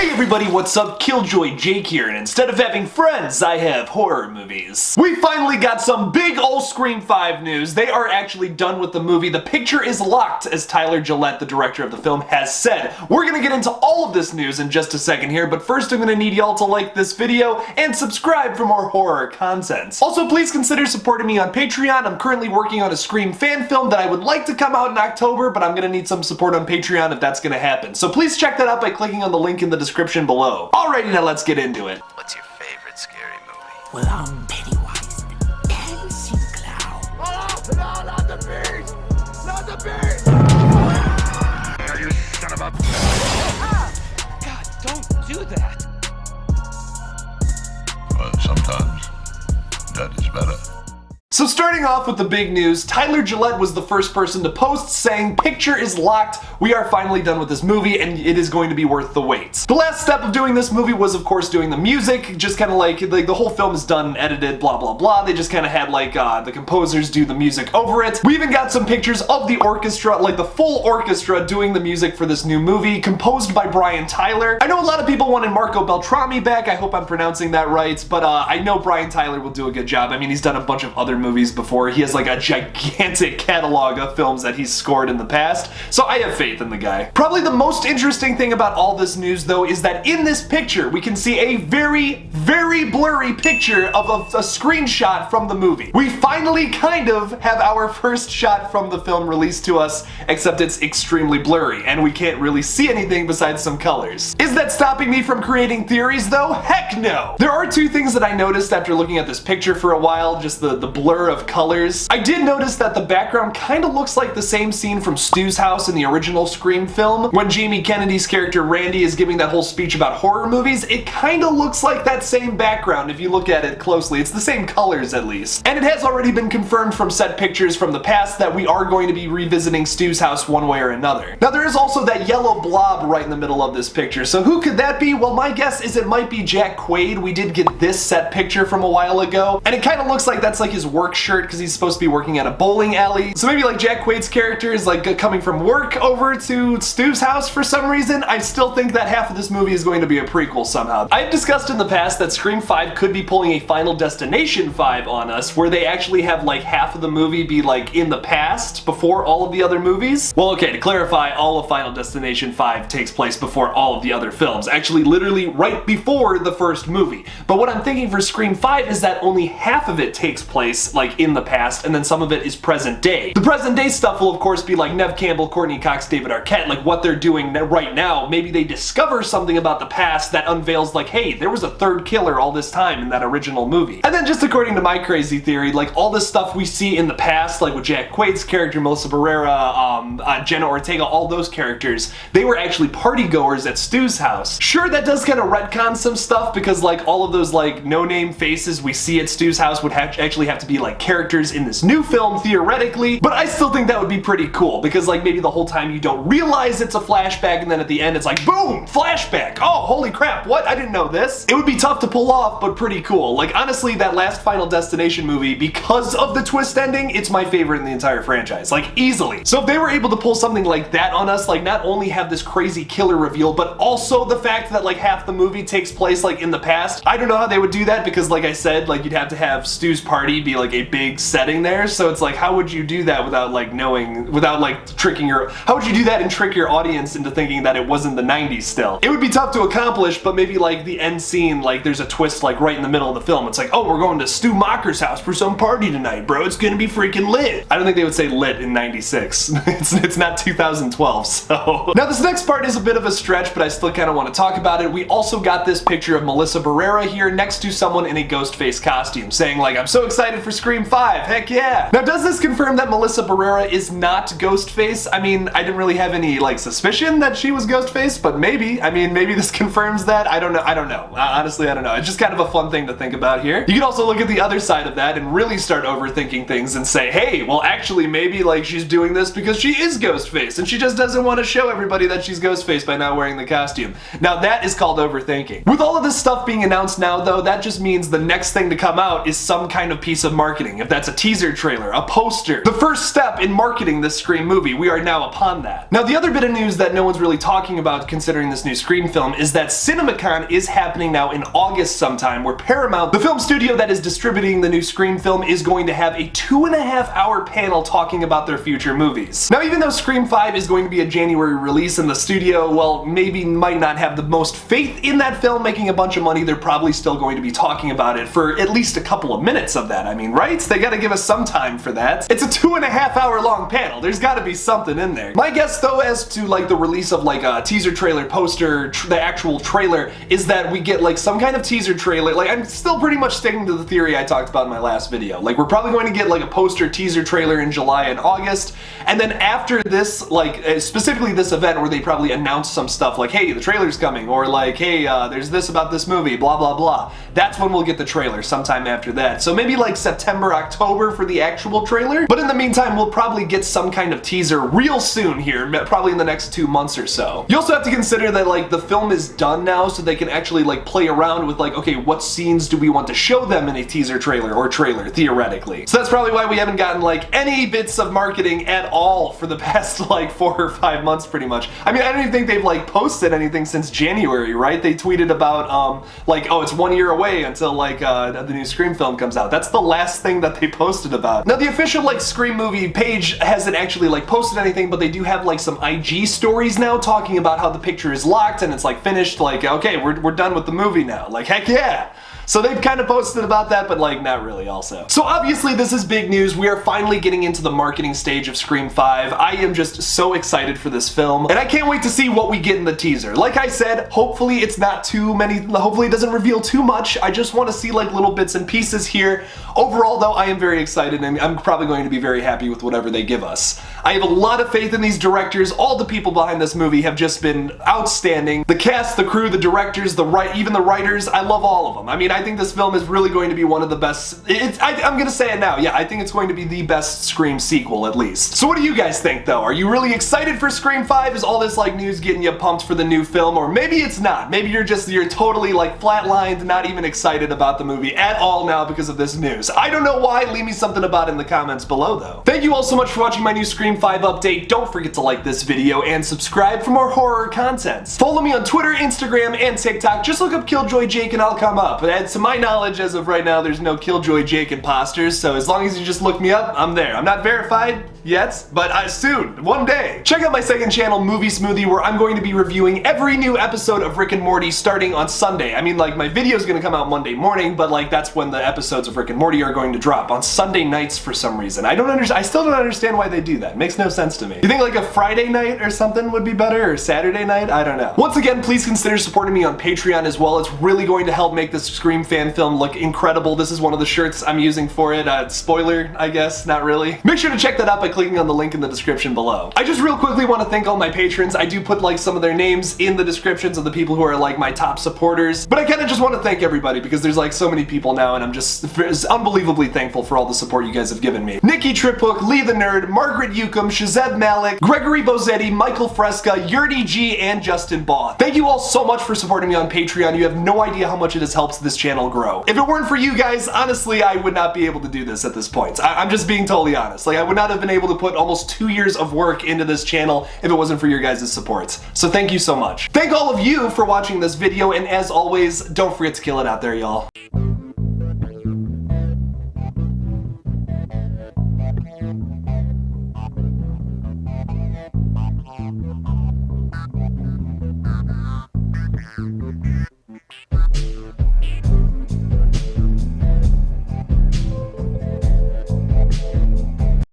Hey everybody, what's up? KillJoy Jake here, and instead of having friends, I have horror movies. We finally got some big ol' Scream 5 news. They are actually done with the movie. The picture is locked, as Tyler Gillette, the director of the film, has said. We're gonna get into all of this news in just a second here, but first I'm gonna need y'all to like this video and subscribe for more horror content. Also, please consider supporting me on Patreon. I'm currently working on a Scream fan film that I would like to come out in October, but I'm gonna need some support on Patreon if that's gonna happen. So please check that out by clicking on the link in the description below. Alrighty, now let's get into it. What's your favorite scary movie? Well, I'm Pennywise, the dancing clown. Oh, no, not the beast! Not the beast! You son of a... God, don't do that. But sometimes that is better. So starting off with the big news, Tyler Gillette was the first person to post saying, "Picture is locked, we are finally done with this movie and it is going to be worth the wait." The last step of doing this movie was of course doing the music, just kind of like the whole film is done, edited, blah blah blah. They just kind of had like the composers do the music over it. We even got some pictures of the orchestra, like the full orchestra doing the music for this new movie, composed by Brian Tyler. I know a lot of people wanted Marco Beltrami back, I hope I'm pronouncing that right, but I know Brian Tyler will do a good job. I mean, he's done a bunch of other movies before. He has like a gigantic catalog of films that he's scored in the past, so I have faith in the guy. Probably the most interesting thing about all this news though is that in this picture we can see a very blurry picture of a screenshot from the movie. We finally kind of have our first shot from the film released to us, except it's extremely blurry and we can't really see anything besides some colors. Is that stopping me from creating theories though? Heck no! There are two things that I noticed after looking at this picture for a while, just the blur of colors. I did notice that the background kind of looks like the same scene from Stu's house in the original Scream film. When Jamie Kennedy's character Randy is giving that whole speech about horror movies, it kind of looks like that same background if you look at it closely. It's the same colors at least. And it has already been confirmed from set pictures from the past that we are going to be revisiting Stu's house one way or another. Now there is also that yellow blob right in the middle of this picture, so who could that be? Well, my guess is it might be Jack Quaid. We did get this set picture from a while ago, and it kind of looks like that's like his work shirt because he's supposed to be working at a bowling alley. So maybe like Jack Quaid's character is like coming from work over to Stu's house for some reason. I still think that half of this movie is going to be a prequel somehow. I've discussed in the past that Scream 5 could be pulling a Final Destination 5 on us, where they actually have like half of the movie be like in the past before all of the other movies. Well, okay, to clarify, all of Final Destination 5 takes place before all of the other films. Actually, literally right before the first movie. But what I'm thinking for Scream 5 is that only half of it takes place like in the past, and then some of it is present day. The present day stuff will of course be like Neve Campbell, Courtney Cox, David Arquette, like what they're doing right now. Maybe they discover something about the past that unveils like, hey, there was a third killer all this time in that original movie. And then just according to my crazy theory, like all this stuff we see in the past, like with Jack Quaid's character, Melissa Barrera, Jenna Ortega, all those characters, they were actually party goers at Stu's house. Sure, that does kind of retcon some stuff because like all of those like no-name faces we see at Stu's house would actually have to be like characters in this new film theoretically, but I still think that would be pretty cool because like maybe the whole time you don't realize it's a flashback and then at the end it's like boom, flashback. Oh, holy crap, what? I didn't know this. It would be tough to pull off, but pretty cool. Like honestly, that last Final Destination movie, because of the twist ending, it's my favorite in the entire franchise, like easily. So if they were able to pull something like that on us, like not only have this crazy killer reveal, but also the fact that like half the movie takes place like in the past, I don't know how they would do that because like I said, like you'd have to have Stu's party be like a big setting there, so it's like how would you do that without like knowing, without like tricking your, how would you do that and trick your audience into thinking that it wasn't the 90s still? It would be tough to accomplish, but maybe like the end scene, like there's a twist like right in the middle of the film. It's like, oh, we're going to Stu Macher's house for some party tonight, bro. It's gonna be freaking lit. I don't think they would say lit in 96. It's not 2012, so. Now this next part is a bit of a stretch, but I still kind of want to talk about it. We also got this picture of Melissa Barrera here next to someone in a Ghostface costume saying like, I'm so excited for Scream 5, heck yeah. Now does this confirm that Melissa Barrera is not Ghostface? I mean, I didn't really have any like suspicion that she was Ghostface, but maybe. I mean, maybe this confirms that. I don't know. Honestly, I don't know. It's just kind of a fun thing to think about here. You can also look at the other side of that and really start overthinking things and say, hey, well actually maybe like she's doing this because she is Ghostface and she just doesn't want to show everybody that she's Ghostface by not wearing the costume. Now that is called overthinking. With all of this stuff being announced now though, that just means the next thing to come out is some kind of piece of marketing marketing. If that's a teaser trailer, a poster, the first step in marketing this Scream movie, we are now upon that. Now, the other bit of news that no one's really talking about considering this new Scream film is that CinemaCon is happening now in August sometime, where Paramount, the film studio that is distributing the new Scream film, is going to have a 2.5-hour panel talking about their future movies. Now, even though Scream 5 is going to be a January release and the studio, well, maybe might not have the most faith in that film making a bunch of money, they're probably still going to be talking about it for at least a couple of minutes of that. I mean, right? They gotta give us some time for that. It's a 2.5-hour long panel. There's gotta be something in there. My guess, though, as to like the release of like a teaser trailer, poster, the actual trailer, is that we get like some kind of teaser trailer. Like, I'm still pretty much sticking to the theory I talked about in my last video. Like, we're probably going to get like a poster teaser trailer in July and August, and then after this, like specifically this event where they probably announce some stuff like, hey, the trailer's coming, or like, hey, there's this about this movie, blah blah blah. That's when we'll get the trailer, sometime after that. So maybe like September, October for the actual trailer. But in the meantime, we'll probably get some kind of teaser real soon here, probably in the next 2 months or so. You also have to consider that like the film is done now, so they can actually like play around with like, okay, what scenes do we want to show them in a teaser trailer or trailer, theoretically. So that's probably why we haven't gotten like any bits of marketing at all for the past like 4 or 5 months pretty much. I mean, I don't even think they've like posted anything since January, right? They tweeted about like, oh, it's 1 year away until like the new Scream film comes out. That's the last thing that they posted about. Now, the official like Scream movie page hasn't actually like posted anything, but they do have like some IG stories now talking about how the picture is locked and it's like finished, like, okay, we're done with the movie now. Like, heck yeah. So they've kind of posted about that, but like not really also. So obviously this is big news. We are finally getting into the marketing stage of Scream 5. I am just so excited for this film, and I can't wait to see what we get in the teaser. Like I said, hopefully it's not too many, hopefully it doesn't reveal too much. I just want to see like little bits and pieces here. Overall though, I am very excited, and I'm probably going to be very happy with whatever they give us. I have a lot of faith in these directors. All the people behind this movie have just been outstanding. The cast, the crew, the directors, even the writers, I love all of them. I mean, I think this film is really going to be one of the best. I'm gonna say it now. Yeah, I think it's going to be the best Scream sequel, at least. So what do you guys think, though? Are you really excited for Scream 5? Is all this like news getting you pumped for the new film? Or maybe it's not. Maybe you're totally like flatlined, not even excited about the movie at all now because of this news. I don't know why. Leave me something about it in the comments below, though. Thank you all so much for watching my new Scream 5 update. Don't forget to like this video and subscribe for more horror content. Follow me on Twitter, Instagram, and TikTok. Just look up KillJoy Jake and I'll come up. And to my knowledge, as of right now, there's no KillJoy Jake imposters, so as long as you just look me up, I'm there. I'm not verified yet, but soon, one day. Check out my second channel, Movie Smoothie, where I'm going to be reviewing every new episode of Rick and Morty starting on Sunday. I mean, like, my video's gonna come out Monday morning, but like, that's when the episodes of Rick and Morty are going to drop, on Sunday nights for some reason. I still don't understand why they do that. It makes no sense to me. You think like a Friday night or something would be better, or Saturday night? I don't know. Once again, please consider supporting me on Patreon as well. It's really going to help make this Scream fan film look incredible. This is one of the shirts I'm using for it. Spoiler, I guess, not really. Make sure to check that out by clicking on the link in the description below. I just real quickly want to thank all my patrons. I do put like some of their names in the descriptions of the people who are like my top supporters, but I kind of just want to thank everybody because there's like so many people now, and I'm just unbelievably thankful for all the support you guys have given me. Nicky Triphook, Lei TheNerd, Margaret Juchum, Shazeb Malik, Gregory Bozetti, Michael Fresca, Yerrty G, and Justin Baugh. Thank you all so much for supporting me on Patreon. You have no idea how much it has helped this channel grow. If it weren't for you guys, honestly, I would not be able to do this at this point. I'm just being totally honest. Like, I would not have been able to put almost 2 years of work into this channel if it wasn't for your guys' support. So thank you so much. Thank all of you for watching this video, and as always, don't forget to kill it out there, y'all.